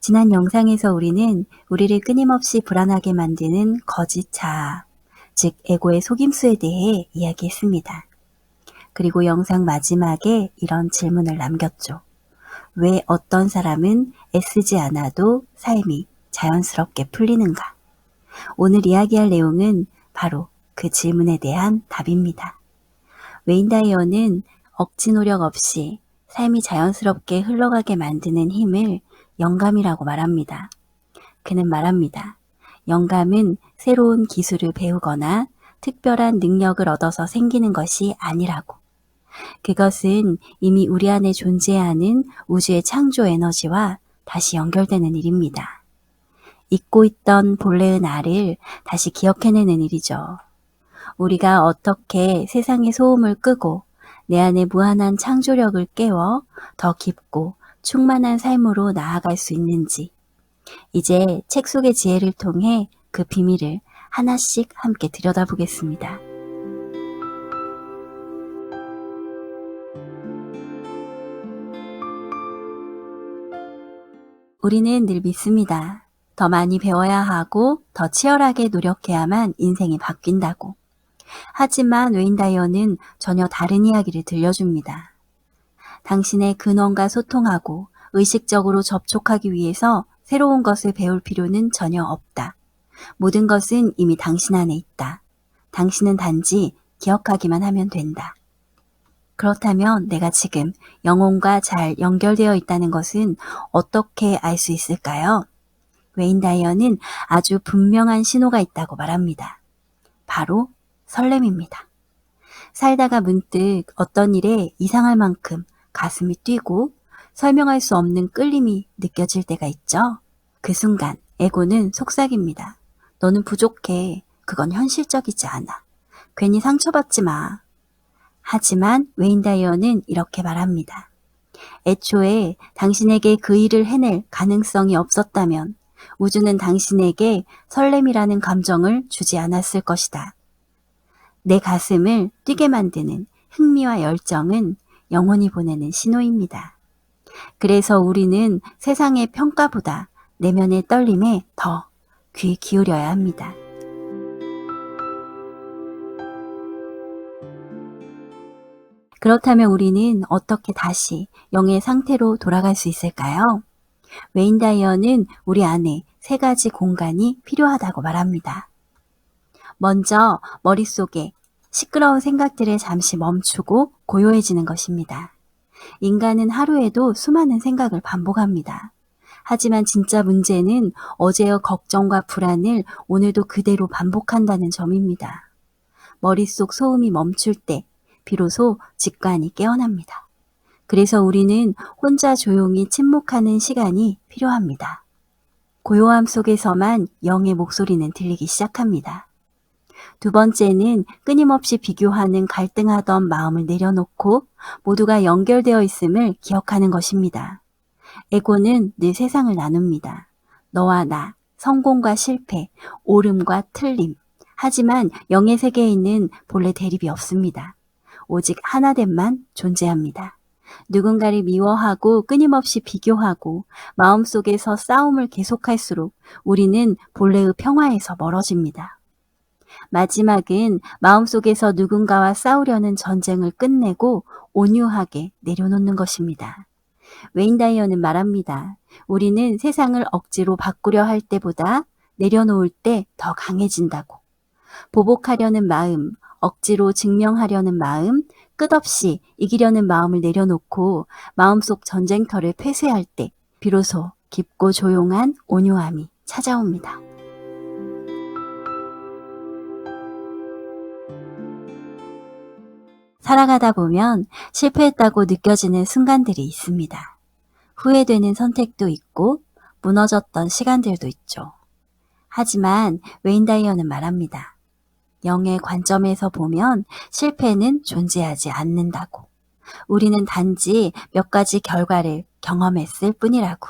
지난 영상에서 우리는 우리를 끊임없이 불안하게 만드는 거짓 자아, 즉 에고의 속임수에 대해 이야기했습니다. 그리고 영상 마지막에 이런 질문을 남겼죠. 왜 어떤 사람은 애쓰지 않아도 삶이 자연스럽게 풀리는가? 오늘 이야기할 내용은 바로 그 질문에 대한 답입니다. 웨인 다이어는 억지 노력 없이 삶이 자연스럽게 흘러가게 만드는 힘을 영감이라고 말합니다. 그는 말합니다. 영감은 새로운 기술을 배우거나 특별한 능력을 얻어서 생기는 것이 아니라고. 그것은 이미 우리 안에 존재하는 우주의 창조 에너지와 다시 연결되는 일입니다. 잊고 있던 본래의 나를 다시 기억해내는 일이죠. 우리가 어떻게 세상의 소음을 끄고 내 안에 무한한 창조력을 깨워 더 깊고 충만한 삶으로 나아갈 수 있는지, 이제 책 속의 지혜를 통해 그 비밀을 하나씩 함께 들여다보겠습니다. 우리는 늘 믿습니다. 더 많이 배워야 하고 더 치열하게 노력해야만 인생이 바뀐다고. 하지만 웨인 다이어는 전혀 다른 이야기를 들려줍니다. 당신의 근원과 소통하고 의식적으로 접촉하기 위해서 새로운 것을 배울 필요는 전혀 없다. 모든 것은 이미 당신 안에 있다. 당신은 단지 기억하기만 하면 된다. 그렇다면 내가 지금 영혼과 잘 연결되어 있다는 것은 어떻게 알 수 있을까요? 웨인 다이어는 아주 분명한 신호가 있다고 말합니다. 바로 설렘입니다. 살다가 문득 어떤 일에 이상할 만큼 가슴이 뛰고 설명할 수 없는 끌림이 느껴질 때가 있죠. 그 순간 에고는 속삭입니다. 너는 부족해. 그건 현실적이지 않아. 괜히 상처받지 마. 하지만 웨인 다이어는 이렇게 말합니다. 애초에 당신에게 그 일을 해낼 가능성이 없었다면 우주는 당신에게 설렘이라는 감정을 주지 않았을 것이다. 내 가슴을 뛰게 만드는 흥미와 열정은 영혼이 보내는 신호입니다. 그래서 우리는 세상의 평가보다 내면의 떨림에 더 귀 기울여야 합니다. 그렇다면 우리는 어떻게 다시 영의 상태로 돌아갈 수 있을까요? 웨인 다이어는 우리 안에 세 가지 공간이 필요하다고 말합니다. 먼저 머릿속에 시끄러운 생각들을 잠시 멈추고 고요해지는 것입니다. 인간은 하루에도 수많은 생각을 반복합니다. 하지만 진짜 문제는 어제의 걱정과 불안을 오늘도 그대로 반복한다는 점입니다. 머릿속 소음이 멈출 때 비로소 직관이 깨어납니다. 그래서 우리는 혼자 조용히 침묵하는 시간이 필요합니다. 고요함 속에서만 영의 목소리는 들리기 시작합니다. 두 번째는 끊임없이 비교하는 갈등하던 마음을 내려놓고 모두가 연결되어 있음을 기억하는 것입니다. 에고는 늘 세상을 나눕니다. 너와 나, 성공과 실패, 옳음과 틀림. 하지만 영의 세계에는 본래 대립이 없습니다. 오직 하나됨만 존재합니다. 누군가를 미워하고 끊임없이 비교하고 마음속에서 싸움을 계속할수록 우리는 본래의 평화에서 멀어집니다. 마지막은 마음속에서 누군가와 싸우려는 전쟁을 끝내고 온유하게 내려놓는 것입니다. 웨인 다이어는 말합니다. 우리는 세상을 억지로 바꾸려 할 때보다 내려놓을 때 더 강해진다고. 보복하려는 마음, 억지로 증명하려는 마음, 끝없이 이기려는 마음을 내려놓고 마음속 전쟁터를 폐쇄할 때 비로소 깊고 조용한 온유함이 찾아옵니다. 살아가다 보면 실패했다고 느껴지는 순간들이 있습니다. 후회되는 선택도 있고 무너졌던 시간들도 있죠. 하지만 웨인 다이어는 말합니다. 영의 관점에서 보면 실패는 존재하지 않는다고. 우리는 단지 몇 가지 결과를 경험했을 뿐이라고.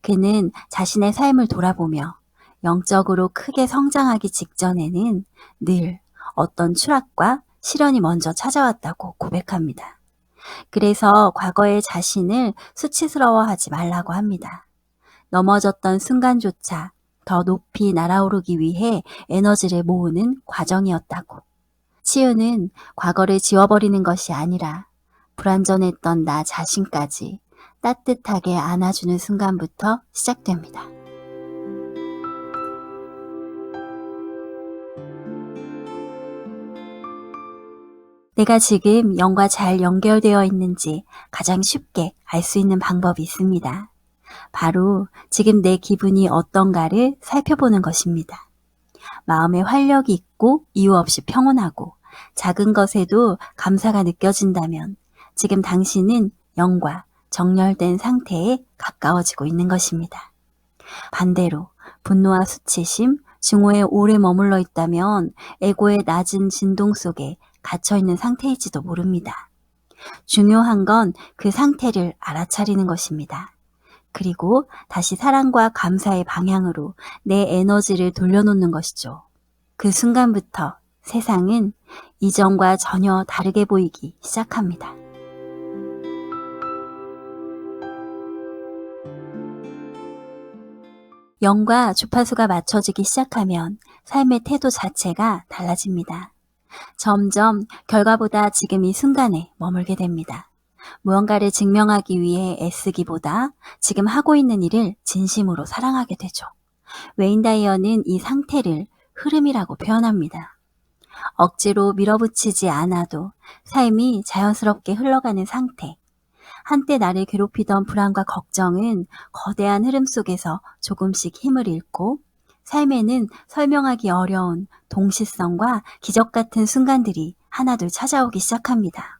그는 자신의 삶을 돌아보며 영적으로 크게 성장하기 직전에는 늘 어떤 추락과 시련이 먼저 찾아왔다고 고백합니다. 그래서 과거의 자신을 수치스러워하지 말라고 합니다. 넘어졌던 순간조차 더 높이 날아오르기 위해 에너지를 모으는 과정이었다고. 치유는 과거를 지워버리는 것이 아니라 불완전했던 나 자신까지 따뜻하게 안아주는 순간부터 시작됩니다. 내가 지금 영과 잘 연결되어 있는지 가장 쉽게 알 수 있는 방법이 있습니다. 바로 지금 내 기분이 어떤가를 살펴보는 것입니다. 마음에 활력이 있고 이유 없이 평온하고 작은 것에도 감사가 느껴진다면 지금 당신은 영과 정렬된 상태에 가까워지고 있는 것입니다. 반대로 분노와 수치심, 증오에 오래 머물러 있다면 에고의 낮은 진동 속에 갇혀있는 상태일지도 모릅니다. 중요한 건 그 상태를 알아차리는 것입니다. 그리고 다시 사랑과 감사의 방향으로 내 에너지를 돌려놓는 것이죠. 그 순간부터 세상은 이전과 전혀 다르게 보이기 시작합니다. 영과 주파수가 맞춰지기 시작하면 삶의 태도 자체가 달라집니다. 점점 결과보다 지금 이 순간에 머물게 됩니다. 무언가를 증명하기 위해 애쓰기보다 지금 하고 있는 일을 진심으로 사랑하게 되죠. 웨인 다이어는 이 상태를 흐름이라고 표현합니다. 억지로 밀어붙이지 않아도 삶이 자연스럽게 흘러가는 상태. 한때 나를 괴롭히던 불안과 걱정은 거대한 흐름 속에서 조금씩 힘을 잃고 삶에는 설명하기 어려운 동시성과 기적 같은 순간들이 하나둘 찾아오기 시작합니다.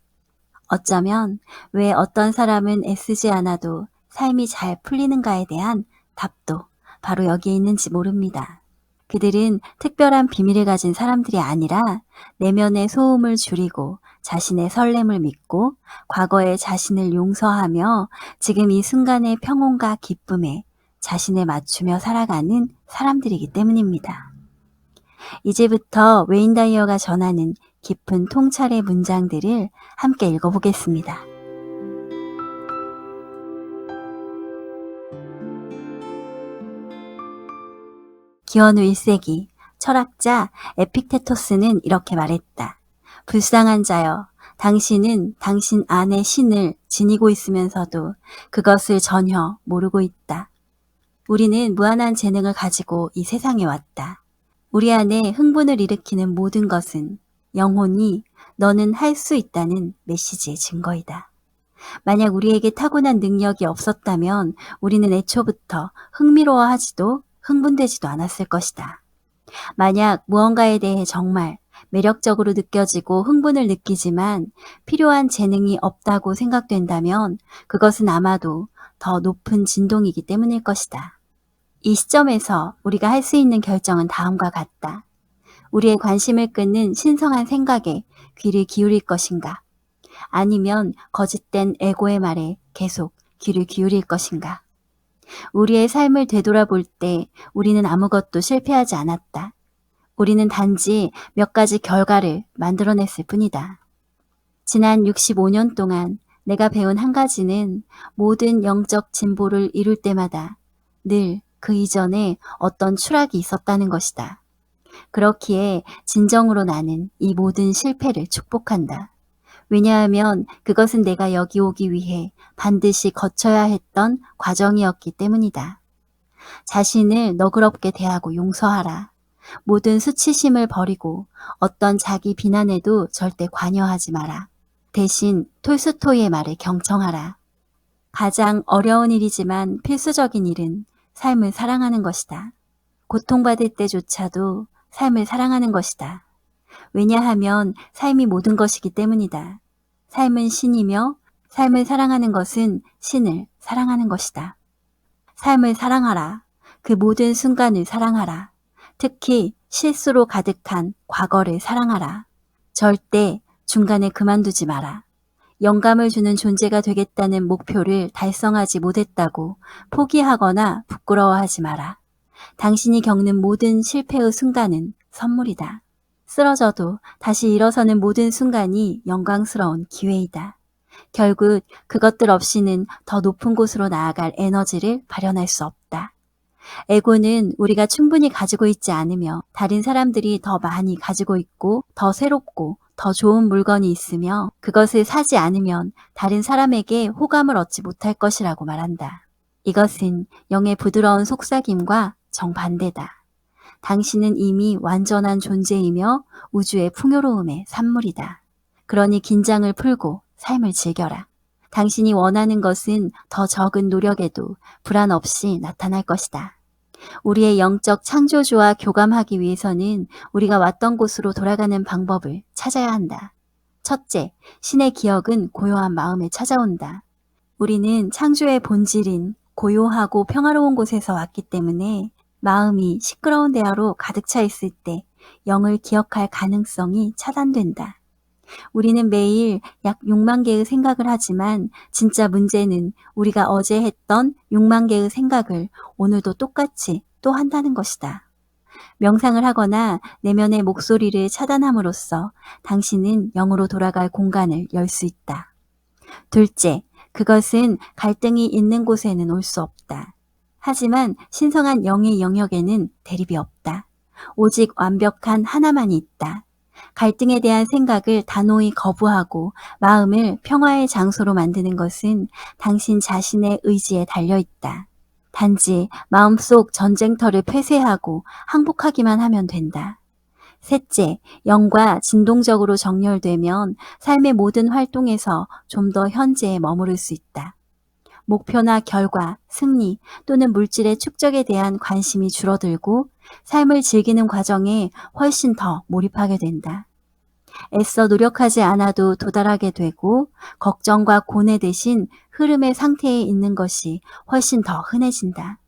어쩌면 왜 어떤 사람은 애쓰지 않아도 삶이 잘 풀리는가에 대한 답도 바로 여기에 있는지 모릅니다. 그들은 특별한 비밀을 가진 사람들이 아니라 내면의 소음을 줄이고 자신의 설렘을 믿고 과거의 자신을 용서하며 지금 이 순간의 평온과 기쁨에 자신을 맞추며 살아가는 사람들이기 때문입니다. 이제부터 웨인 다이어가 전하는 깊은 통찰의 문장들을 함께 읽어보겠습니다. 기원후 1세기 철학자 에픽테토스는 이렇게 말했다. 불쌍한 자여, 당신은 당신 안의 신을 지니고 있으면서도 그것을 전혀 모르고 있다. 우리는 무한한 재능을 가지고 이 세상에 왔다. 우리 안에 흥분을 일으키는 모든 것은 영혼이 너는 할 수 있다는 메시지의 증거이다. 만약 우리에게 타고난 능력이 없었다면 우리는 애초부터 흥미로워하지도 흥분되지도 않았을 것이다. 만약 무언가에 대해 정말 매력적으로 느껴지고 흥분을 느끼지만 필요한 재능이 없다고 생각된다면 그것은 아마도 더 높은 진동이기 때문일 것이다. 이 시점에서 우리가 할 수 있는 결정은 다음과 같다. 우리의 관심을 끄는 신성한 생각에 귀를 기울일 것인가? 아니면 거짓된 에고의 말에 계속 귀를 기울일 것인가? 우리의 삶을 되돌아볼 때 우리는 아무것도 실패하지 않았다. 우리는 단지 몇 가지 결과를 만들어냈을 뿐이다. 지난 65년 동안 내가 배운 한 가지는 모든 영적 진보를 이룰 때마다 늘 그 이전에 어떤 추락이 있었다는 것이다. 그렇기에 진정으로 나는 이 모든 실패를 축복한다. 왜냐하면 그것은 내가 여기 오기 위해 반드시 거쳐야 했던 과정이었기 때문이다. 자신을 너그럽게 대하고 용서하라. 모든 수치심을 버리고 어떤 자기 비난에도 절대 관여하지 마라. 대신 톨스토이의 말을 경청하라. 가장 어려운 일이지만 필수적인 일은 삶을 사랑하는 것이다. 고통받을 때조차도 삶을 사랑하는 것이다. 왜냐하면 삶이 모든 것이기 때문이다. 삶은 신이며 삶을 사랑하는 것은 신을 사랑하는 것이다. 삶을 사랑하라. 그 모든 순간을 사랑하라. 특히 실수로 가득한 과거를 사랑하라. 절대 중간에 그만두지 마라. 영감을 주는 존재가 되겠다는 목표를 달성하지 못했다고 포기하거나 부끄러워하지 마라. 당신이 겪는 모든 실패의 순간은 선물이다. 쓰러져도 다시 일어서는 모든 순간이 영광스러운 기회이다. 결국 그것들 없이는 더 높은 곳으로 나아갈 에너지를 발현할 수 없다. 에고는 우리가 충분히 가지고 있지 않으며 다른 사람들이 더 많이 가지고 있고 더 새롭고 더 좋은 물건이 있으며 그것을 사지 않으면 다른 사람에게 호감을 얻지 못할 것이라고 말한다. 이것은 영의 부드러운 속삭임과 정반대다. 당신은 이미 완전한 존재이며 우주의 풍요로움의 산물이다. 그러니 긴장을 풀고 삶을 즐겨라. 당신이 원하는 것은 더 적은 노력에도 불안 없이 나타날 것이다. 우리의 영적 창조주와 교감하기 위해서는 우리가 왔던 곳으로 돌아가는 방법을 찾아야 한다. 첫째, 신의 기억은 고요한 마음에 찾아온다. 우리는 창조의 본질인 고요하고 평화로운 곳에서 왔기 때문에 마음이 시끄러운 대화로 가득 차 있을 때 영을 기억할 가능성이 차단된다. 우리는 매일 약 6만 개의 생각을 하지만 진짜 문제는 우리가 어제 했던 6만 개의 생각을 오늘도 똑같이 또 한다는 것이다. 명상을 하거나 내면의 목소리를 차단함으로써 당신은 영으로 돌아갈 공간을 열 수 있다. 둘째, 그것은 갈등이 있는 곳에는 올 수 없다. 하지만 신성한 영의 영역에는 대립이 없다. 오직 완벽한 하나만이 있다. 갈등에 대한 생각을 단호히 거부하고 마음을 평화의 장소로 만드는 것은 당신 자신의 의지에 달려있다. 단지 마음속 전쟁터를 폐쇄하고 항복하기만 하면 된다. 셋째, 영과 진동적으로 정렬되면 삶의 모든 활동에서 좀 더 현재에 머무를 수 있다. 목표나 결과, 승리 또는 물질의 축적에 대한 관심이 줄어들고 삶을 즐기는 과정에 훨씬 더 몰입하게 된다. 애써 노력하지 않아도 도달하게 되고 걱정과 고뇌 대신 흐름의 상태에 있는 것이 훨씬 더 흔해진다.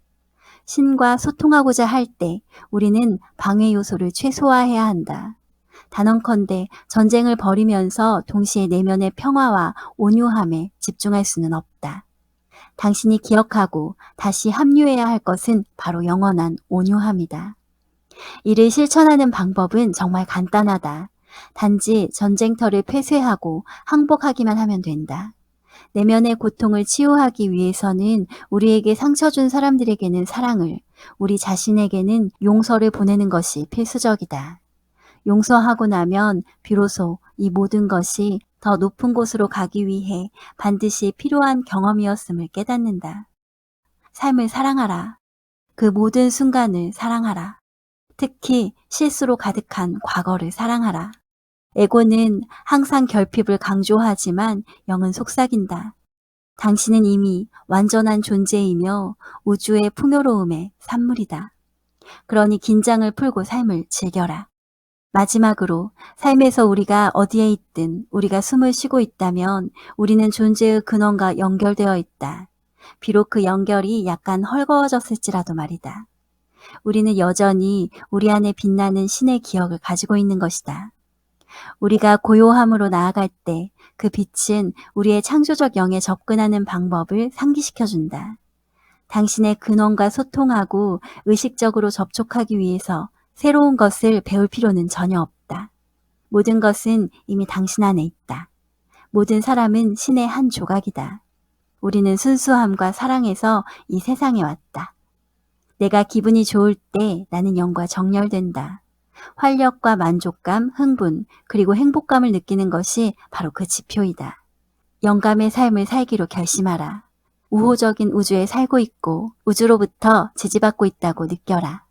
신과 소통하고자 할 때 우리는 방해 요소를 최소화해야 한다. 단언컨대 전쟁을 벌이면서 동시에 내면의 평화와 온유함에 집중할 수는 없다. 당신이 기억하고 다시 합류해야 할 것은 바로 영원한 온유함이다. 이를 실천하는 방법은 정말 간단하다. 단지 전쟁터를 폐쇄하고 항복하기만 하면 된다. 내면의 고통을 치유하기 위해서는 우리에게 상처 준 사람들에게는 사랑을, 우리 자신에게는 용서를 보내는 것이 필수적이다. 용서하고 나면 비로소 이 모든 것이 더 높은 곳으로 가기 위해 반드시 필요한 경험이었음을 깨닫는다. 삶을 사랑하라. 그 모든 순간을 사랑하라. 특히 실수로 가득한 과거를 사랑하라. 에고는 항상 결핍을 강조하지만 영은 속삭인다. 당신은 이미 완전한 존재이며 우주의 풍요로움의 산물이다. 그러니 긴장을 풀고 삶을 즐겨라. 마지막으로 삶에서 우리가 어디에 있든 우리가 숨을 쉬고 있다면 우리는 존재의 근원과 연결되어 있다. 비록 그 연결이 약간 헐거워졌을지라도 말이다. 우리는 여전히 우리 안에 빛나는 신의 기억을 가지고 있는 것이다. 우리가 고요함으로 나아갈 때 그 빛은 우리의 창조적 영에 접근하는 방법을 상기시켜준다. 당신의 근원과 소통하고 의식적으로 접촉하기 위해서 새로운 것을 배울 필요는 전혀 없다. 모든 것은 이미 당신 안에 있다. 모든 사람은 신의 한 조각이다. 우리는 순수함과 사랑에서 이 세상에 왔다. 내가 기분이 좋을 때 나는 영과 정렬된다. 활력과 만족감, 흥분, 그리고 행복감을 느끼는 것이 바로 그 지표이다. 영감의 삶을 살기로 결심하라. 우호적인 우주에 살고 있고 우주로부터 지지받고 있다고 느껴라.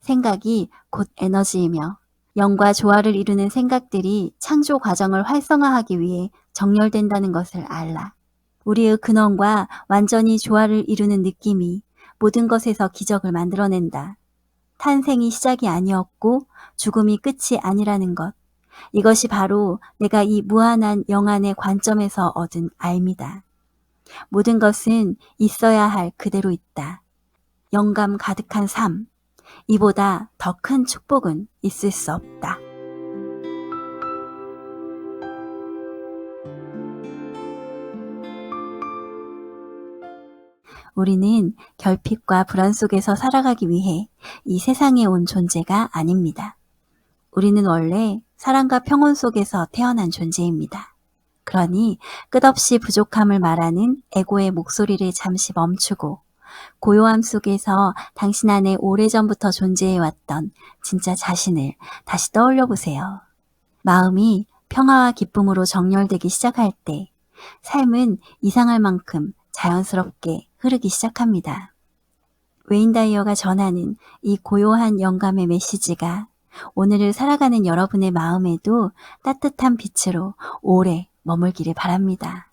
생각이 곧 에너지이며 영과 조화를 이루는 생각들이 창조 과정을 활성화하기 위해 정렬된다는 것을 알라. 우리의 근원과 완전히 조화를 이루는 느낌이 모든 것에서 기적을 만들어낸다. 탄생이 시작이 아니었고 죽음이 끝이 아니라는 것. 이것이 바로 내가 이 무한한 영안의 관점에서 얻은 알미다. 모든 것은 있어야 할 그대로 있다. 영감 가득한 삶. 이보다 더 큰 축복은 있을 수 없다. 우리는 결핍과 불안 속에서 살아가기 위해 이 세상에 온 존재가 아닙니다. 우리는 원래 사랑과 평온 속에서 태어난 존재입니다. 그러니 끝없이 부족함을 말하는 에고의 목소리를 잠시 멈추고 고요함 속에서 당신 안에 오래전부터 존재해왔던 진짜 자신을 다시 떠올려 보세요. 마음이 평화와 기쁨으로 정렬되기 시작할 때 삶은 이상할 만큼 자연스럽게 흐르기 시작합니다. 웨인 다이어가 전하는 이 고요한 영감의 메시지가 오늘을 살아가는 여러분의 마음에도 따뜻한 빛으로 오래 머물기를 바랍니다.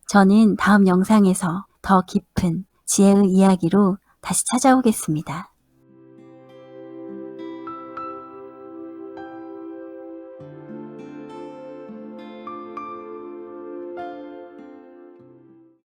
저는 다음 영상에서 더 깊은 지혜의 이야기로 다시 찾아오겠습니다.